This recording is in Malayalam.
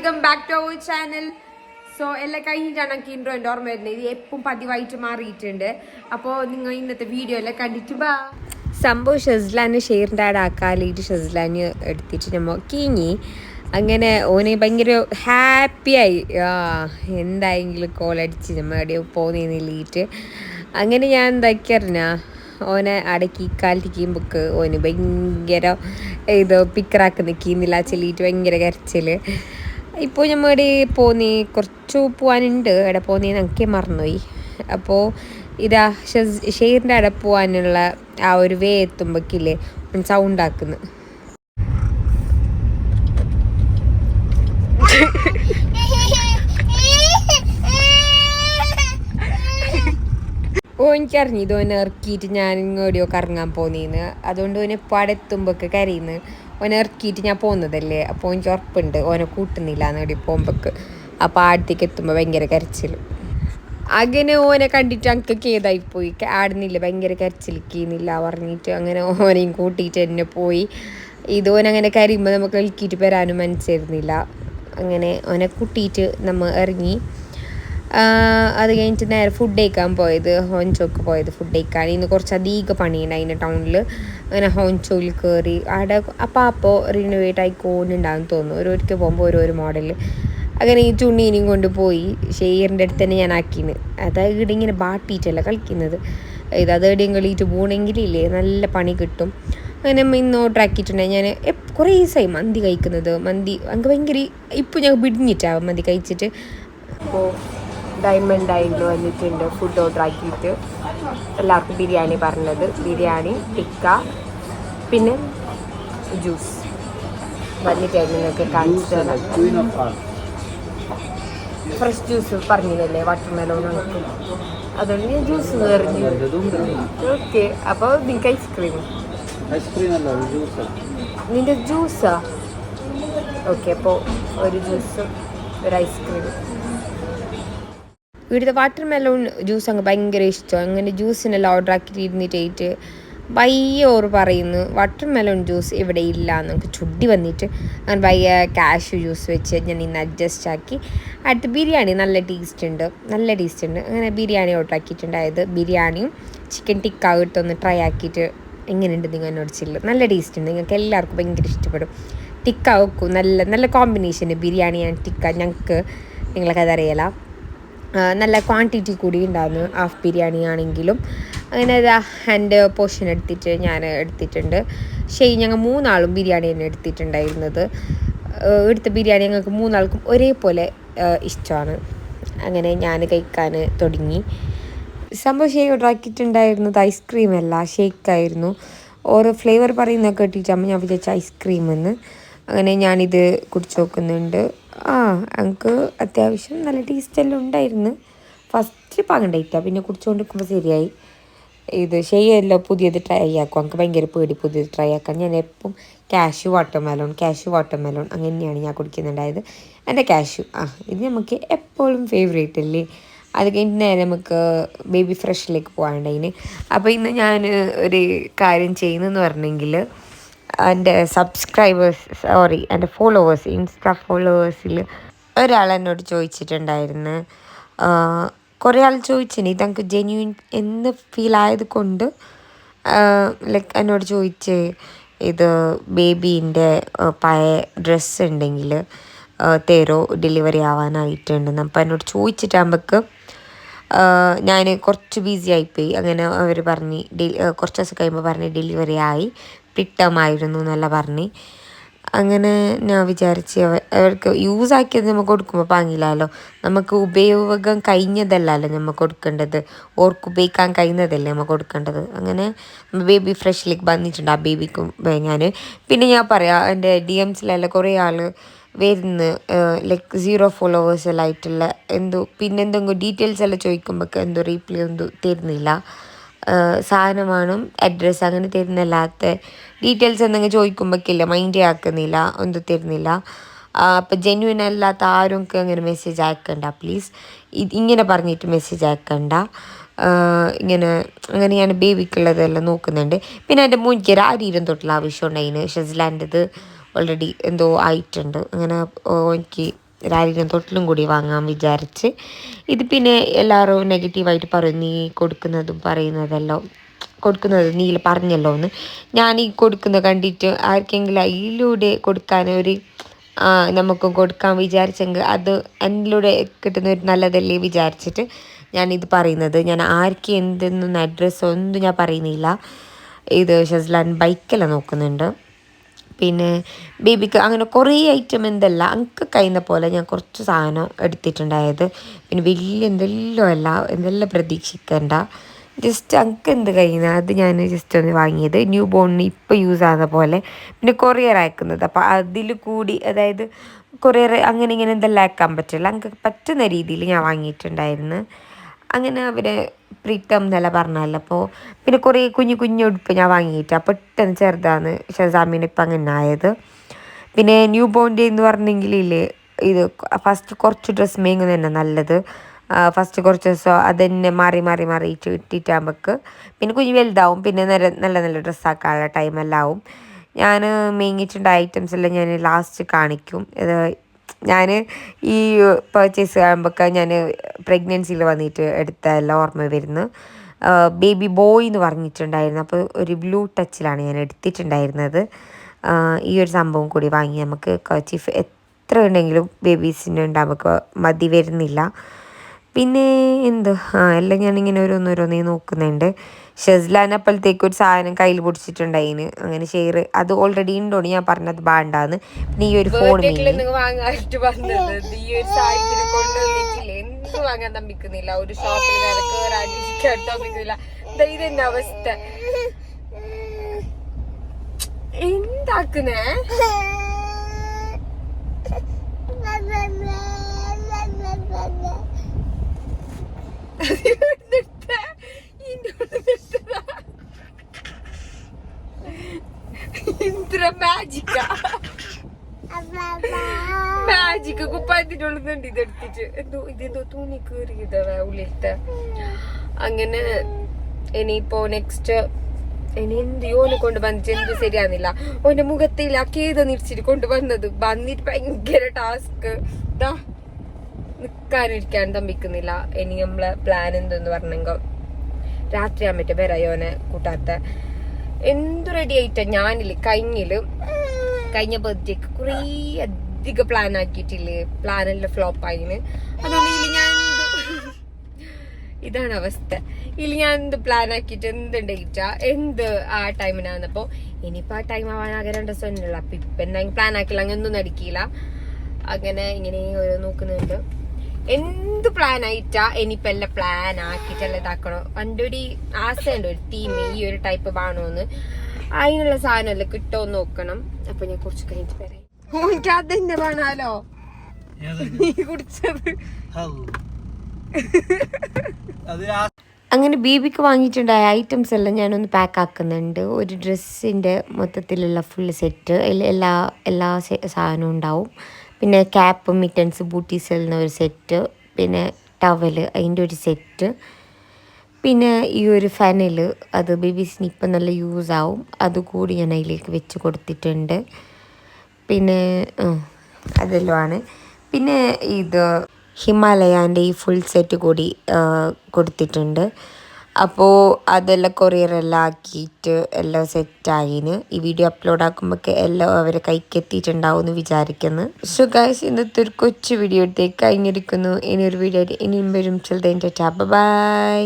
Welcome back to our channel. So എല്ലാം കഴിഞ്ഞിട്ടാണ് എനിക്ക് ഇൻട്രോൻ്റെ ഓർമ്മ വരുന്നത്. ഇത് എപ്പം പതിവായിട്ട് മാറിയിട്ടുണ്ട്. അപ്പോൾ നിങ്ങൾ ഇന്നത്തെ വീഡിയോ എല്ലാം കണ്ടിട്ട് ബാ. സംഭവം ഷെസ്ലാന് ഷെയറിൻ്റെ ആടെ ആക്കാലിട്ട് ഷെസ്ലാന് എടുത്തിട്ട് നമ്മൾ കീഞ്ഞി. അങ്ങനെ ഓന് ഭയങ്കര ഹാപ്പിയായി. എന്തായെങ്കിലും കോളടിച്ച് നമ്മൾ എവിടെയോ പോകുന്നില്ലിട്ട്. അങ്ങനെ ഞാൻ എന്താക്കിയറിഞ്ഞാ ഓനെ അടക്കി ഇക്കാലത്തിക്കുമ്പോക്ക് ഓന് ഭയങ്കര ഇത് പിക്കറാക്കി നിൽക്കുന്നില്ല ചെല്ലിയിട്ട് ഭയങ്കര കരച്ചിൽ. ഇപ്പോൾ നമ്മടെ പോന്നി കുറച്ച് പോകാനുണ്ട്. അവിടെ പോന്നി എനിക്ക് മറന്നുപോയി. അപ്പോൾ ഇതാ ഷെയറിൻ്റെ അവിടെ പോകാനുള്ള ആ ഒരു വേ എത്തുമ്പോക്കില്ലേ സൗണ്ട് ആക്കുന്നു. എനിക്കറിഞ്ഞു ഇത് ഓനെ ഇറക്കിയിട്ട് ഞാൻ ഇങ്ങോടെയോ കറങ്ങാൻ പോന്നീന്ന്. അതുകൊണ്ട് ഓനെ ഇപ്പോൾ അവിടെ എത്തുമ്പോഴൊക്കെ കരയുന്നു. ഓനെ ഇറക്കിയിട്ട് ഞാൻ പോകുന്നതല്ലേ. അപ്പോൾ എനിക്ക് ഉറപ്പുണ്ട് ഓനെ കൂട്ടുന്നില്ല എന്നോടി പോകുമ്പോഴേക്ക്. അപ്പോൾ ആടത്തേക്ക് എത്തുമ്പോൾ ഭയങ്കര കരച്ചിൽ. അങ്ങനെ ഓനെ കണ്ടിട്ട് എനിക്ക് കേതായിപ്പോയി. ആടുന്നില്ല, ഭയങ്കര കരച്ചിലിക്കുന്നില്ല പറഞ്ഞിട്ട് അങ്ങനെ ഓനെയും കൂട്ടിയിട്ട് എന്നെ പോയി. ഇത് ഓനങ്ങനെ കരയുമ്പോൾ നമുക്ക് ഇളക്കിയിട്ട് വരാനും മനസ്സിരുന്നില്ല. അങ്ങനെ ഓനെ കൂട്ടിയിട്ട് നമ്മൾ ഇറങ്ങി. അത് കഴിഞ്ഞിട്ട് നേരെ ഫുഡ് കഴിക്കാൻ പോയത്, ഹോഞ്ചോക്ക് പോയത് ഫുഡ് കഴിക്കാൻ. ഇന്ന് കുറച്ചധികം പണിയുണ്ട് അതിൻ്റെ ടൗണിൽ. അങ്ങനെ ഹോഞ്ചോയിൽ കയറി അവിടെ അപ്പോൾ റിനോവേറ്റ് ആയിക്കോണ്ടുണ്ടാകും തോന്നുന്നു. ഓരോരിക്കൽ പോകുമ്പോൾ ഓരോരോ മോഡൽ. അങ്ങനെ ഈ ചുണ്ണീനെയും കൊണ്ട് പോയി ഷെയറിൻ്റെ അടുത്ത് തന്നെ ഞാൻ ആക്കിന്. അതായത് ഇവിടെ ഇങ്ങനെ ബാട്ടിയിട്ടല്ല കളിക്കുന്നത്. അത് എവിടെയും കളിയിട്ട് പോകണമെങ്കിലില്ലേ നല്ല പണി കിട്ടും. അങ്ങനെ ഇന്ന് ഓർഡർ ആക്കിയിട്ടുണ്ടെങ്കിൽ ഞാൻ കുറേ ദിവസമായി മന്തി കഴിക്കുന്നത്. മന്തി എനിക്ക് ഭയങ്കര ഇപ്പോൾ ഞാൻ പിടിഞ്ഞിട്ടാവും മന്തി കഴിച്ചിട്ട്. അപ്പോൾ ഡയമണ്ട് ആയിട്ട് വന്നിട്ടുണ്ട് ഫുഡ് ഓർഡർ ആക്കിയിട്ട്. എല്ലാവർക്കും ബിരിയാണി പറഞ്ഞത്, ബിരിയാണി ടിക്ക പിന്നെ ജ്യൂസ് വന്നിട്ടായിരുന്നു നിങ്ങൾക്ക് കാണിച്ചു തരാം. ഫ്രഷ് ജ്യൂസ് പറഞ്ഞില്ലേ വാട്ടർ മെലോൺ നമുക്ക്, അതുകൊണ്ട് ഞാൻ ജ്യൂസ് എറിഞ്ഞു. ഓക്കെ, അപ്പോൾ നിങ്ങൾക്ക് ഐസ്ക്രീം നിൻ്റെ ജ്യൂസാ? ഓക്കെ, അപ്പോൾ ഒരു ജ്യൂസ് ഒരു ഐസ്ക്രീം. ഇവിടുത്തെ വാട്ടർ മെലോൺ ജ്യൂസ് അങ്ങ് ഭയങ്കര ഇഷ്ടം. അങ്ങനെ ജ്യൂസിനെല്ലാം ഓർഡർ ആക്കിയിട്ട് ഇരുന്നിട്ടായിട്ട് പയ്യെ ഓർ പറയുന്നു വാട്ടർ മെലോൺ ജ്യൂസ് ഇവിടെ ഇല്ല എന്നൊക്കെ ചുടി വന്നിട്ട്. അങ്ങനെ പയ്യ കാഷ്യൂ ജ്യൂസ് വെച്ച് ഞാൻ ഇന്ന് അഡ്ജസ്റ്റ് ആക്കി. അടുത്ത് ബിരിയാണി നല്ല ടേസ്റ്റ് ഉണ്ട്. അങ്ങനെ ബിരിയാണി ഓർഡർ ആക്കിയിട്ടുണ്ടായത്. ബിരിയാണിയും ചിക്കൻ ടിക്ക ഇട്ടൊന്ന് ട്രൈ ആക്കിയിട്ട് എങ്ങനെയുണ്ട് നിങ്ങൾ എന്നോട് ചില്ല. നല്ല ടേസ്റ്റ് ഉണ്ട്, നിങ്ങൾക്ക് എല്ലാവർക്കും ഭയങ്കര ഇഷ്ടപ്പെടും. ടിക്ക വെക്കും, നല്ല നല്ല കോമ്പിനേഷന് ബിരിയാണി ആൻഡ് ടിക്ക. ഞങ്ങൾക്ക് നിങ്ങളൊക്കെ അതറിയില്ല, നല്ല ക്വാണ്ടിറ്റി കൂടി ഉണ്ടായിരുന്നു ഹാഫ് ബിരിയാണി ആണെങ്കിലും. അങ്ങനെ എൻ്റെ പോർഷൻ എടുത്തിട്ട് ഞാൻ എടുത്തിട്ടുണ്ട്. ഞങ്ങൾ മൂന്നാളും ബിരിയാണി തന്നെ എടുത്തിട്ടുണ്ടായിരുന്നത്. എടുത്ത ബിരിയാണി ഞങ്ങൾക്ക് മൂന്നാൾക്കും ഒരേപോലെ ഇഷ്ടമാണ്. അങ്ങനെ ഞാൻ കഴിക്കാൻ തുടങ്ങി. സംഭവം ഓർഡർ ആക്കിയിട്ടുണ്ടായിരുന്നത് ഐസ്ക്രീമല്ല, ഷേക്കായിരുന്നു. ഓരോ ഫ്ലേവർ പറയുന്നതൊക്കെ കേട്ടിട്ടാകുമ്പോൾ ഞാൻ വിചാരിച്ച ഐസ്ക്രീമെന്ന്. അങ്ങനെ ഞാനിത് കുടിച്ച് നോക്കുന്നുണ്ട്. എനിക്ക് അത്യാവശ്യം നല്ല ടേസ്റ്റെല്ലാം ഉണ്ടായിരുന്നു. ഫസ്റ്റ് പാങ്ങണ്ടായിട്ടാ, പിന്നെ കുടിച്ചുകൊണ്ടിരിക്കുമ്പോൾ ശരിയായി. ഇത് ഷെയ്യെല്ലാം പുതിയത് ട്രൈ ആക്കും. എനിക്ക് ഭയങ്കര പേടി പുതിയത് ട്രൈ ആക്കാൻ. ഞാൻ എപ്പം കാഷ്യൂ വാട്ടർ മെലോൺ അങ്ങനെയാണ് ഞാൻ കുടിക്കുന്നുണ്ടായത്. എൻ്റെ കാഷ്യൂ ഇത് നമുക്ക് എപ്പോഴും ഫേവറേറ്റ് അല്ലേ. അത് കഴിഞ്ഞിട്ട് നേരെ നമുക്ക് ബേബി ഫ്രഷിലേക്ക് പോകാനുണ്ടതിന്. അപ്പോൾ ഇന്ന് ഞാൻ ഒരു കാര്യം ചെയ്യുന്നതെന്ന് പറഞ്ഞെങ്കിൽ, എൻ്റെ എൻ്റെ ഫോളോവേഴ്സ്, ഇൻസ്റ്റാ ഫോളോവേഴ്സിൽ ഒരാൾ എന്നോട് ചോദിച്ചിട്ടുണ്ടായിരുന്നു. കുറേ ആൾ ചോദിച്ചിന് ഇതെനിക്ക് ജെന്യൂൻ എന്ന് ഫീൽ ആയത് കൊണ്ട് ലൈക്ക് എന്നോട് ചോദിച്ച് ഇത് ബേബീൻ്റെ പഴയ ഡ്രസ്സ് ഉണ്ടെങ്കിൽ തരോ, ഡെലിവറി ആവാനായിട്ടുണ്ടെന്ന്. അപ്പം എന്നോട് ചോദിച്ചിട്ടാകുമ്പോഴേക്ക് ഞാൻ കുറച്ച് ബിസി ആയിപ്പോയി. അങ്ങനെ അവർ പറഞ്ഞ് കുറച്ച് ദിവസം കഴിയുമ്പോൾ പറഞ്ഞ് ഡെലിവറി ആയി, പിട്ടമായിരുന്നു എന്നല്ല പറഞ്ഞ്. അങ്ങനെ ഞാൻ വിചാരിച്ച് അവർക്ക് യൂസ് ആക്കിയത് നമുക്ക് കൊടുക്കുമ്പോൾ പാങ്ങില്ലല്ലോ. നമുക്ക് ഉപയോഗം കഴിഞ്ഞതല്ലല്ലോ നമുക്ക് കൊടുക്കേണ്ടത്, ഓർക്ക് ഉപയോഗിക്കാൻ കഴിയുന്നതല്ലേ നമുക്ക് കൊടുക്കേണ്ടത്. അങ്ങനെ ബേബി ഫ്രഷിലേക്ക് വന്നിട്ടുണ്ട് ആ ബേബിക്കും ഞാൻ. പിന്നെ ഞാൻ പറയാം, എൻ്റെ DMസിലെല്ലാം കുറേ ആൾ വരുന്നു ലൈക്ക് 0 ഫോളോവേഴ്സ് എല്ലാം ആയിട്ടുള്ള പിന്നെന്തെങ്കിലും ഡീറ്റെയിൽസ് എല്ലാം ചോദിക്കുമ്പോൾ എന്തോ റീപ്ലൈ ഒന്നും തരുന്നില്ല. സാധനമാണ് അഡ്രസ്സ് അങ്ങനെ തരുന്നില്ലാത്ത ഡീറ്റെയിൽസ് എന്തെങ്കിലും ചോദിക്കുമ്പോഴേക്കില്ല മൈൻഡ് ആക്കുന്നില്ല, ഒന്നും തരുന്നില്ല. അപ്പം ജെന്യുവൻ അല്ലാത്ത ആരും അങ്ങനെ മെസ്സേജ് അയക്കണ്ട പ്ലീസ്. ഇങ്ങനെ പറഞ്ഞിട്ട് മെസ്സേജ് അയക്കണ്ട. അങ്ങനെ ഞാൻ ബേബിക്കുള്ളതെല്ലാം നോക്കുന്നുണ്ട്. പിന്നെ എൻ്റെ മോനിക്ക് ആരീരം തൊട്ടുള്ള ആവശ്യം ഉണ്ടായിന്. ഷെസ്ലാൻ്റെത് ഓൾറെഡി എന്തോ ആയിട്ടുണ്ട്. അങ്ങനെ എനിക്ക് രാരിനും തൊട്ടിലും കൂടി വാങ്ങാൻ വിചാരിച്ച്. ഇത് പിന്നെ എല്ലാവരും നെഗറ്റീവായിട്ട് പറയും, നീ കൊടുക്കുന്നതും പറയുന്നതെല്ലാം കൊടുക്കുന്നത് നീ പറഞ്ഞല്ലോ എന്ന്. ഞാൻ ഈ കൊടുക്കുന്നത് കണ്ടിട്ട് ആർക്കെങ്കിലും അതിലൂടെ കൊടുക്കാൻ ഒരു നമുക്കും കൊടുക്കാൻ വിചാരിച്ചെങ്കിൽ അത് എന്നിലൂടെ കിട്ടുന്ന ഒരു നല്ലതല്ലേ വിചാരിച്ചിട്ട് ഞാനിത് പറയുന്നത്. ഞാൻ ആർക്കും എന്തെന്നൊന്നും അഡ്രസ്സ് ഒന്നും ഞാൻ പറയുന്നില്ല. ഇത് ഷസ്ലാൻ ബൈക്കെല്ലാം നോക്കുന്നുണ്ട്. പിന്നെ ബേബിക്ക് അങ്ങനെ കുറേ ഐറ്റം എന്തല്ല എനിക്ക് കഴിയുന്ന പോലെ ഞാൻ കുറച്ച് സാധനം എടുത്തിട്ടുണ്ടായത്. പിന്നെ വലിയ എന്തെല്ലാം പ്രതീക്ഷിക്കേണ്ട, ജസ്റ്റ് എനിക്ക് എന്ത് കഴിയുന്ന അത് ഞാൻ ജസ്റ്റ് ഒന്ന് വാങ്ങിയത്. ന്യൂ ബോണിന് ഇപ്പോൾ യൂസ് ആകുന്ന പോലെ. പിന്നെ കൊറിയർ അയക്കുന്നത്, അപ്പോൾ അതിൽ കൂടി അതായത് കൊറിയർ അങ്ങനെ ഇങ്ങനെ എന്തെല്ലാം അയക്കാൻ പറ്റില്ല, എനിക്ക് പറ്റുന്ന രീതിയിൽ ഞാൻ വാങ്ങിയിട്ടുണ്ടായിരുന്നു. അങ്ങനെ അവരെ പ്രീത്തം എന്നല്ല പറഞ്ഞല്ലോ. അപ്പോൾ പിന്നെ കുറേ കുഞ്ഞു കുഞ്ഞു ഉടുപ്പ് ഞാൻ വാങ്ങിയിട്ട് പെട്ടെന്ന് ചെറുതാണ് ഷസാമിന് ഇപ്പം അങ്ങനെ ആയത്. പിന്നെ ന്യൂ ബോണിൻ്റെ എന്ന് പറഞ്ഞെങ്കിൽ ഇത് ഫസ്റ്റ് കുറച്ച് ഡ്രസ്സ് മേങ്ങുന്നത് തന്നെ നല്ലത്. ഫസ്റ്റ് കുറച്ച് ദിവസം അതന്നെ മാറി ഇട്ടിട്ടാകുമ്പോൾക്ക് പിന്നെ കുഞ്ഞ് വലുതാവും. പിന്നെ നല്ല ഡ്രസ്സാക്കാനുള്ള ടൈമെല്ലാം ആവും. ഞാൻ മേങ്ങിച്ചിട്ടുള്ള ഐറ്റംസ് എല്ലാം ഞാൻ ലാസ്റ്റ് കാണിക്കും. ഞാൻ ഈ പർച്ചേസ് ആകുമ്പോഴൊക്കെ ഞാൻ പ്രഗ്നൻസിയിൽ വന്നിട്ട് എടുത്ത എല്ലാം ഓർമ്മ വരുന്നു. ബേബി ബോയ് എന്ന് പറഞ്ഞിട്ടുണ്ടായിരുന്നു. അപ്പോൾ ഒരു ബ്ലൂ ടച്ചിലാണ് ഞാൻ എടുത്തിട്ടുണ്ടായിരുന്നത്. ഈ ഒരു സംഭവം കൂടി വാങ്ങി. നമുക്ക് കർച്ചീഫ് എത്ര ഉണ്ടെങ്കിലും ബേബീസിന് ഉണ്ടാകുമ്പോൾ മതി വരുന്നില്ല. പിന്നെ എല്ലാം ഞാനിങ്ങനെ ഓരോന്നേ നോക്കുന്നുണ്ട്. ഷെസ്ലാൻ അപ്പോഴത്തേക്ക് ഒരു സാധനം കയ്യിൽ പിടിച്ചിട്ടുണ്ടായിന്, അങ്ങനെ ഷെയർ അത് ഓൾറെഡി ഉണ്ടോണ്ട് ഞാൻ പറഞ്ഞത് ബാണ്ടാന്ന്. പിന്നെ ഈ ഒരു ഫോൺ വാങ്ങാനായിട്ട് പറഞ്ഞത് ഈ ഒരു സാധനത്തിന് കൊണ്ടുവന്നിട്ടില്ല. എന്ത് വാങ്ങാൻ തമ്മിക്കുന്നില്ല, ഒരു ഷോപ്പിൽ തമ്മിക്കുന്നില്ല. ഇതെന്നെ അവസ്ഥ. എന്താക്കുന്നേ മാജിക്ക് കുപ്പായത്തിനുള്ളുന്നുണ്ട്. ഇതെടുത്തിട്ട് ഇതെന്തോ തുണി കീറിയതാ ഉള്ളിലത്തെ. അങ്ങനെ ഇനിയിപ്പോ നെക്സ്റ്റ് ഇനി എന്ത് ഓനെ കൊണ്ട് വന്നിട്ട് എന്ത് ശരിയാകുന്നില്ല. ഓന്റെ മുഖത്തില്ല കേത് നിരിച്ചിട്ട് കൊണ്ടുവന്നത് വന്നിട്ട് ഭയങ്കര ടാസ്ക്. ഇതാ നിൽക്കാനിരിക്കാൻ തമ്പിക്കുന്നില്ല. ഇനി നമ്മളെ പ്ലാൻ എന്തെന്ന് പറഞ്ഞെങ്കിൽ രാത്രി ആകുമ്പറ്റ വരായോനെ കൂട്ടാത്ത എന്ത് റെഡി ആയിട്ടാ. ഞാനില്ലേ കഴിഞ്ഞ ബർത്ത്ഡേക്ക് കുറേ അധികം പ്ലാൻ ആക്കിയിട്ടില്ലേ, പ്ലാനെല്ലാം ഫ്ലോപ്പ് ആയിന്. അതുകൊണ്ട് ഞാൻ ഇതാണ് അവസ്ഥ. ഞാൻ എന്ത് പ്ലാൻ ആക്കിയിട്ട് എന്തുണ്ടായിട്ടാ ആ ടൈമിനാന്നപ്പോ ഇനിയിപ്പോ ആ ടൈം ആവാൻ ആകെ 2 ദിവസം ഉണ്ടല്ലോ. അപ്പൊ ഇപ്പൊ എന്തെങ്കിലും പ്ലാൻ ആക്കില്ല, അങ്ങനെ ഒന്നും നടിക്കില്ല. അങ്ങനെ ഇങ്ങനെ ഓരോ നോക്കുന്നുണ്ട്. എന്ത് പ്ലാൻ ആയിട്ടാ ഇനിയിപ്പോ എല്ലാം പ്ലാൻ ആക്കിയിട്ടെല്ലാം ഇതാക്കണോ. എൻ്റെ ഒരു ആശയുണ്ട്, ഒരു തീം ഈ ഒരു ടൈപ്പ് വേണോന്ന്. അതിനുള്ള സാധനം എല്ലാം കിട്ടുമോന്ന് നോക്കണം. അപ്പൊ ഞാൻ കുറച്ച് കഴിഞ്ഞിട്ട് വരാം. എനിക്ക് അതെന്നെ വേണാലോ നീ കുടിച്ചത്. അങ്ങനെ ബേബിക്ക് വാങ്ങിയിട്ടുണ്ടായ ഐറ്റംസ് എല്ലാം ഞാനൊന്ന് പാക്ക് ആക്കുന്നുണ്ട്. ഒരു ഡ്രസ്സിൻ്റെ മൊത്തത്തിലുള്ള ഫുൾ സെറ്റ്, എല്ലാ സാധനവും ഉണ്ടാവും. പിന്നെ ക്യാപ്പ്, മിറ്റൻസ്, ബൂട്ടീസ് എല്ലാം ഒരു സെറ്റ്, പിന്നെ ടവൽ അതിൻ്റെ ഒരു സെറ്റ്, പിന്നെ ഈ ഒരു ഫനൽ അത് ബേബീസിന് ഇപ്പം നല്ല യൂസ് ആവും, അതുകൂടി ഞാൻ അതിലേക്ക് വെച്ച് കൊടുത്തിട്ടുണ്ട്. പിന്നെ അതെല്ലാമാണ്. പിന്നെ ഇത് ഹിമാലയാൻ്റെ ഈ ഫുൾ സെറ്റ് കൂടി കൊടുത്തിട്ടുണ്ട്. അപ്പോൾ അതെല്ലാം കൊറിയറെല്ലാം ആക്കിയിട്ട് എല്ലാം സെറ്റായിന്. ഈ വീഡിയോ അപ്ലോഡ് ആക്കുമ്പോഴൊക്കെ എല്ലാം അവരെ കൈക്ക് എത്തിയിട്ടുണ്ടാവും എന്ന് വിചാരിക്കുന്നു. സോ ഗൈസ്, ഇന്നത്തെ ഒരു കൊച്ചു വീഡിയോ എടുത്തേക്ക് കഴിഞ്ഞിരിക്കുന്നു. ഇനിയൊരു വീഡിയോ ആയിട്ട് ഇനിയും വരും. ബൈ.